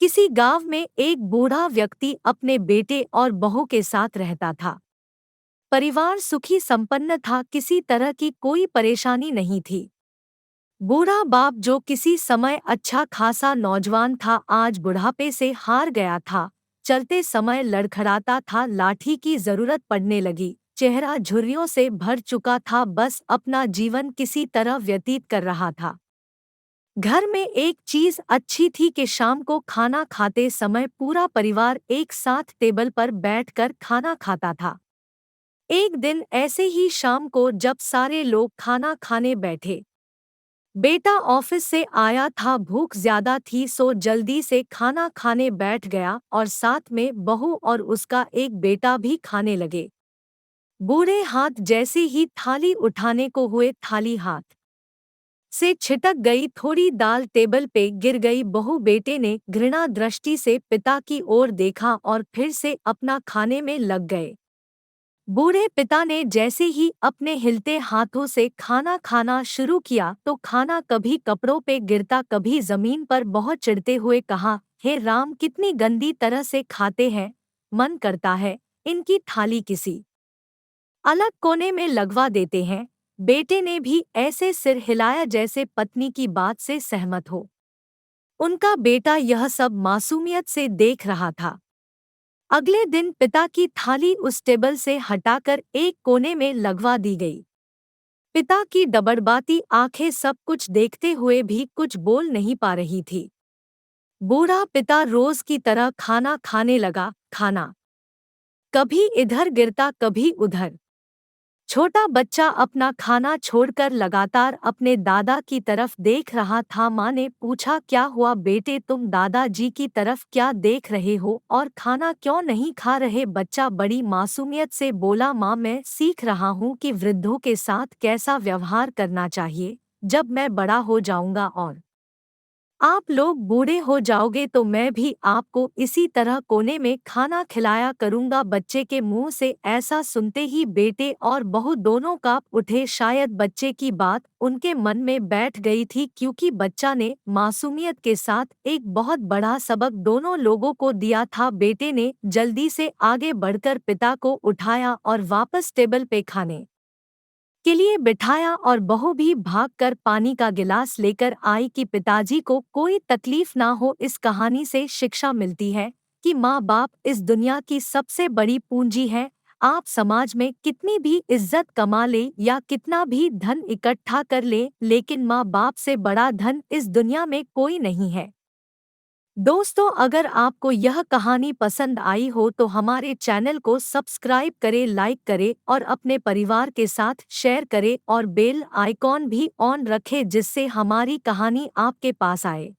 किसी गांव में एक बूढ़ा व्यक्ति अपने बेटे और बहू के साथ रहता था। परिवार सुखी संपन्न था, किसी तरह की कोई परेशानी नहीं थी। बूढ़ा बाप जो किसी समय अच्छा खासा नौजवान था, आज बुढ़ापे से हार गया था। चलते समय लड़खड़ाता था, लाठी की जरूरत पड़ने लगी। चेहरा झुर्रियों से भर चुका था, बस अपना जीवन किसी तरह व्यतीत कर रहा था। घर में एक चीज अच्छी थी कि शाम को खाना खाते समय पूरा परिवार एक साथ टेबल पर बैठकर खाना खाता था। एक दिन ऐसे ही शाम को जब सारे लोग खाना खाने बैठे, बेटा ऑफिस से आया था, भूख ज्यादा थी सो जल्दी से खाना खाने बैठ गया और साथ में बहू और उसका एक बेटा भी खाने लगे। बूढ़े हाथ जैसे ही थाली उठाने को हुए, थाली हाथ से छिटक गई, थोड़ी दाल टेबल पे गिर गई। बहू बेटे ने घृणा दृष्टि से पिता की ओर देखा और फिर से अपना खाने में लग गए। बूढ़े पिता ने जैसे ही अपने हिलते हाथों से खाना खाना शुरू किया तो खाना कभी कपड़ों पे गिरता, कभी जमीन पर। बहुत चिढ़ते हुए कहा, हे राम, कितनी गंदी तरह से खाते हैं, मन करता है इनकी थाली किसी अलग कोने में लगवा देते हैं। बेटे ने भी ऐसे सिर हिलाया जैसे पत्नी की बात से सहमत हो। उनका बेटा यह सब मासूमियत से देख रहा था। अगले दिन पिता की थाली उस टेबल से हटाकर एक कोने में लगवा दी गई। पिता की डबडबाती आंखें सब कुछ देखते हुए भी कुछ बोल नहीं पा रही थी। बूढ़ा पिता रोज की तरह खाना खाने लगा। खाना कभी इधर गिरता, कभी उधर। छोटा बच्चा अपना खाना छोड़कर लगातार अपने दादा की तरफ देख रहा था। माँ ने पूछा, क्या हुआ बेटे, तुम दादाजी की तरफ क्या देख रहे हो और खाना क्यों नहीं खा रहे? बच्चा बड़ी मासूमियत से बोला, माँ, मैं सीख रहा हूँ कि वृद्धों के साथ कैसा व्यवहार करना चाहिए। जब मैं बड़ा हो जाऊंगा और आप लोग बूढ़े हो जाओगे तो मैं भी आपको इसी तरह कोने में खाना खिलाया करूंगा। बच्चे के मुंह से ऐसा सुनते ही बेटे और बहू दोनों कांप उठे। शायद बच्चे की बात उनके मन में बैठ गई थी, क्योंकि बच्चा ने मासूमियत के साथ एक बहुत बड़ा सबक दोनों लोगों को दिया था। बेटे ने जल्दी से आगे बढ़कर पिता को उठाया और वापस टेबल पे खाने के लिए बिठाया और बहू भी भागकर पानी का गिलास लेकर आई कि पिताजी को कोई तकलीफ ना हो। इस कहानी से शिक्षा मिलती है कि माँ बाप इस दुनिया की सबसे बड़ी पूंजी है। आप समाज में कितनी भी इज्जत कमा ले या कितना भी धन इकट्ठा कर ले, लेकिन माँ बाप से बड़ा धन इस दुनिया में कोई नहीं है। दोस्तों, अगर आपको यह कहानी पसंद आई हो तो हमारे चैनल को सब्सक्राइब करें, लाइक करें और अपने परिवार के साथ शेयर करें और बेल आइकॉन भी ऑन रखें, जिससे हमारी कहानी आपके पास आए।